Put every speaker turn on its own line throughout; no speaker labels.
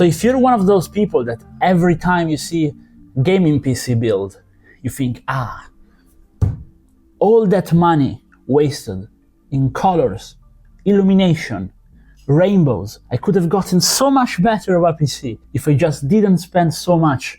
So if you're one of those people that every time you see gaming PC build, you think, all that money wasted in colors, illumination, rainbows, I could have gotten so much better of a PC if I just didn't spend so much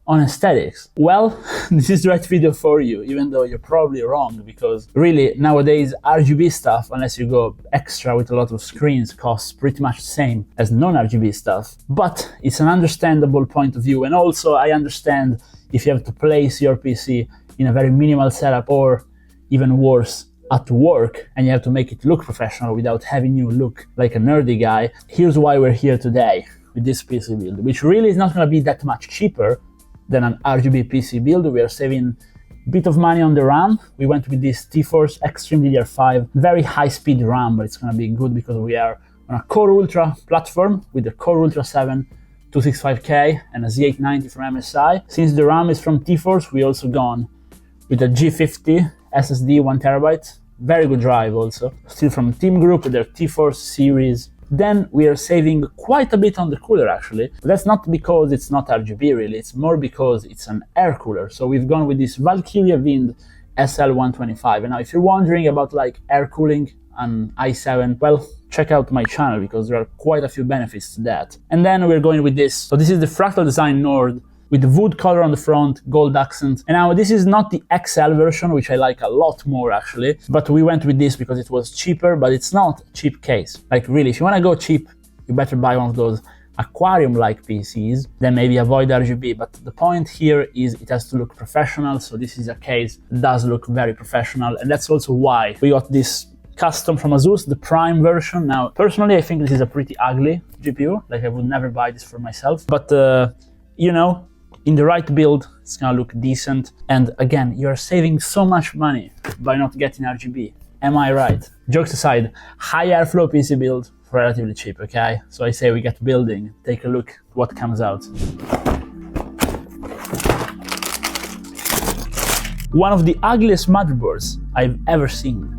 on aesthetics. Well, this is the right video for you, even though you're probably wrong, because really nowadays RGB stuff, unless you go extra with a lot of screens, costs pretty much the same as non-RGB stuff. But it's an understandable point of view, and also I understand if you have to place your PC in a very minimal setup, or even worse, at work, and you have to make it look professional without having you look like a nerdy guy. Here's why we're here today with this PC build, which really is not going to be that much cheaper than an RGB PC build. We are saving a bit of money on the RAM. We went with this T-Force Extreme DDR5, very high speed RAM, but it's going to be good because we are on a Core Ultra platform with the Core Ultra 7 265K and a Z890 from MSI. Since the RAM is from T-Force, we also gone with a G50 SSD 1TB, very good drive also, still from Team Group with their T-Force series. Then we are saving quite a bit on the cooler actually, but that's not because it's not RGB really, it's more because it's an air cooler. So we've gone with this Valkyria Wind SL125. And now if you're wondering about like air cooling on i7, well, check out my channel because there are quite a few benefits to that. And then we're going with this. So this is the Fractal Design Nord with the wood color on the front, gold accent. And now this is not the XL version, which I like a lot more actually, but we went with this because it was cheaper, but it's not a cheap case. Like really, if you wanna go cheap, you better buy one of those aquarium-like PCs, then maybe avoid RGB. But the point here is it has to look professional, so this is a case that does look very professional, and that's also why we got this custom from ASUS, the Prime version. Now, personally, I think this is a pretty ugly GPU, like I would never buy this for myself, but you know, in the right build, it's gonna look decent. And again, you're saving so much money by not getting RGB. Am I right? Jokes aside, high airflow PC build for relatively cheap, okay? So I say we get building, take a look at what comes out. One of the ugliest motherboards I've ever seen.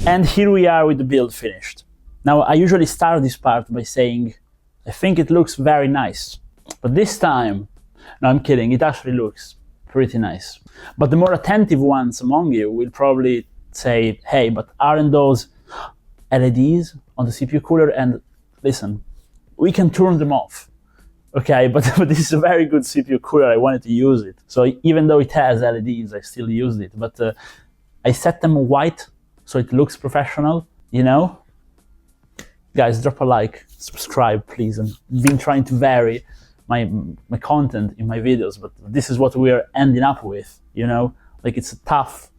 And here we are with the build finished. Now, I usually start this part by saying, I think it looks very nice. But this time, no, I'm kidding, it actually looks pretty nice. But the more attentive ones among you will probably say, hey, but aren't those LEDs on the CPU cooler? And listen, we can turn them off. okay, but this is a very good CPU cooler. I wanted to use it. So even though it has LEDs, I still used it. But I set them white so it looks professional, you know? Guys, drop a like, subscribe, please. I've been trying to vary my content in my videos, but this is what we're ending up with, you know? Like, it's a tough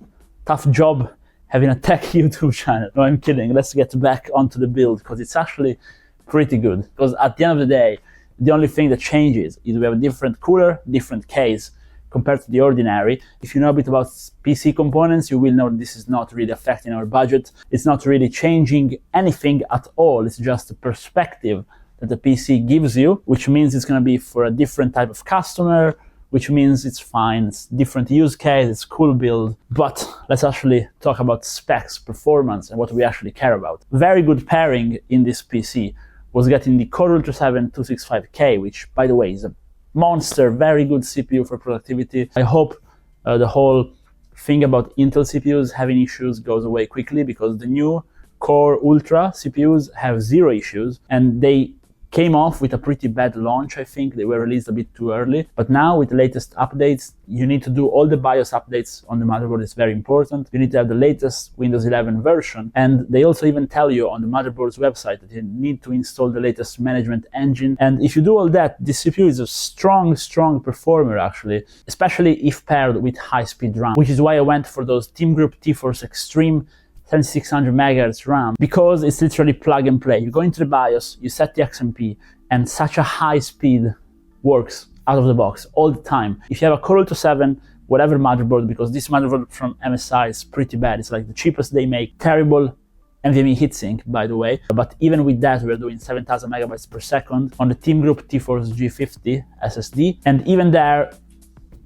job having a tech YouTube channel. No, I'm kidding. Let's get back onto the build, because it's actually pretty good. Because at the end of the day, the only thing that changes is we have a different cooler, different case compared to the ordinary. If you know a bit about PC components, you will know this is not really affecting our budget. It's not really changing anything at all. It's just a perspective that the PC gives you, which means it's going to be for a different type of customer, which means it's fine. It's different use case, it's cool build. But let's actually talk about specs, performance, and what we actually care about. Very good pairing in this PC was getting the Core Ultra 7 265K, which, by the way, is a monster, very good CPU for productivity. I hope the whole thing about Intel CPUs having issues goes away quickly, because the new Core Ultra CPUs have zero issues, and they came off with a pretty bad launch. I think they were released a bit too early, but now with the latest updates, you need to do all the BIOS updates on the motherboard. It's very important. You need to have the latest Windows 11 version, and they also even tell you on the motherboard's website that you need to install the latest management engine. And if you do all that, this CPU is a strong performer, actually, especially if paired with high-speed RAM, which is why I went for those Team Group T-Force Extreme 7600 MHz RAM, because it's literally plug and play. You go into the BIOS, you set the XMP, and such a high speed works out of the box all the time. If you have a Core Ultra 7, whatever motherboard, because this motherboard from MSI is pretty bad. It's like the cheapest they make. Terrible NVMe heatsink, by the way. But even with that, we're doing 7000 megabytes per second on the Team Group T-Force G50 SSD. And even there,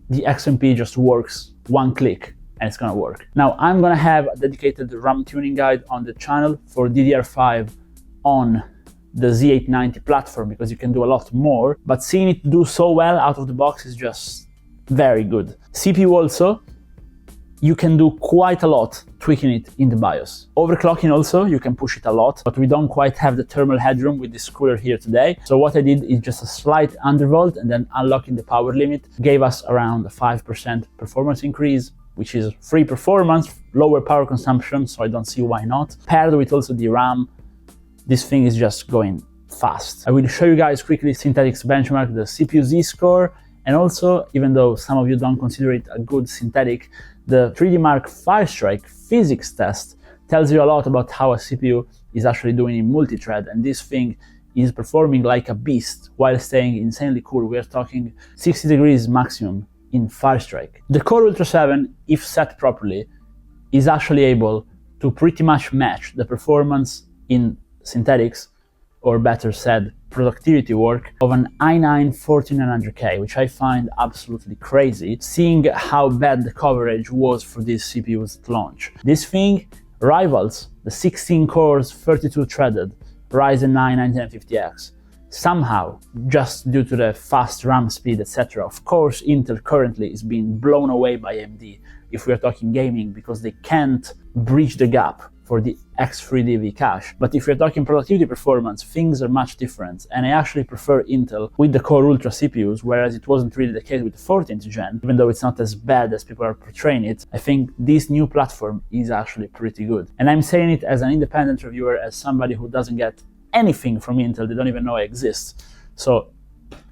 the XMP just works one click, and it's gonna work. Now, I'm gonna have a dedicated RAM tuning guide on the channel for DDR5 on the Z890 platform, because you can do a lot more, but seeing it do so well out of the box is just very good. CPU also, you can do quite a lot tweaking it in the BIOS. Overclocking also, you can push it a lot, but we don't quite have the thermal headroom with this cooler here today. So what I did is just a slight undervolt, and then unlocking the power limit gave us around a 5% performance increase, which is free performance, lower power consumption, so I don't see why not. Paired with also the RAM, this thing is just going fast. I will show you guys quickly Synthetics benchmark, the CPU Z-score, and also, even though some of you don't consider it a good synthetic, the 3D Mark Firestrike physics test tells you a lot about how a CPU is actually doing in multi-thread, and this thing is performing like a beast while staying insanely cool. We're talking 60 degrees maximum in Firestrike. The Core Ultra 7, if set properly, is actually able to pretty much match the performance in synthetics, or better said, productivity work, of an i9 14900K, which I find absolutely crazy, seeing how bad the coverage was for these CPUs at launch. This thing rivals the 16 cores, 32 threaded Ryzen 9 9950X. Somehow, just due to the fast RAM speed, etc. Of course, Intel currently is being blown away by AMD if we're talking gaming, because they can't bridge the gap for the X3D cache. But if we're talking productivity performance, things are much different, and I actually prefer Intel with the Core Ultra CPUs, whereas it wasn't really the case with the 14th gen. Even though it's not as bad as people are portraying it, I think this new platform is actually pretty good. And I'm saying it as an independent reviewer, as somebody who doesn't get anything from Intel. They don't even know I exist. So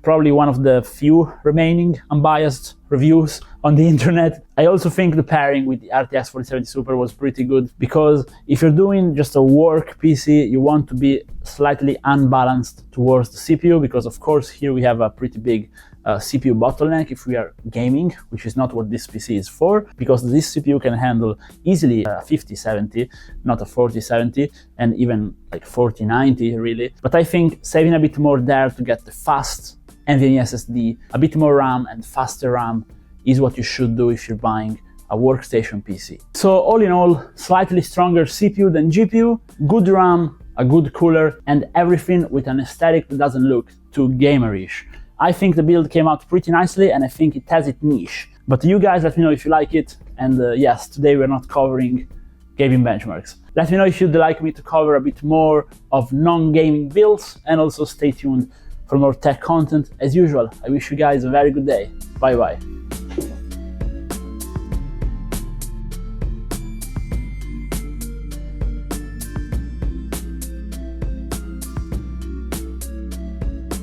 probably one of the few remaining unbiased reviews on the internet. I also think the pairing with the RTX 4070 Super was pretty good, because if you're doing just a work PC, you want to be slightly unbalanced towards the CPU, because of course here we have a pretty big CPU bottleneck if we are gaming, which is not what this PC is for, because this CPU can handle easily a 5070, not a 4070, and even like 4090 really. But I think saving a bit more there to get the fast NVMe SSD, a bit more RAM and faster RAM is what you should do if you're buying a workstation PC. So all in all, slightly stronger CPU than GPU, good RAM, a good cooler, and everything with an aesthetic that doesn't look too gamerish. I think the build came out pretty nicely, and I think it has its niche. But you guys let me know if you like it, and yes, today we're not covering gaming benchmarks. Let me know if you'd like me to cover a bit more of non-gaming builds, and also stay tuned for more tech content. As usual, I wish you guys a very good day. Bye bye.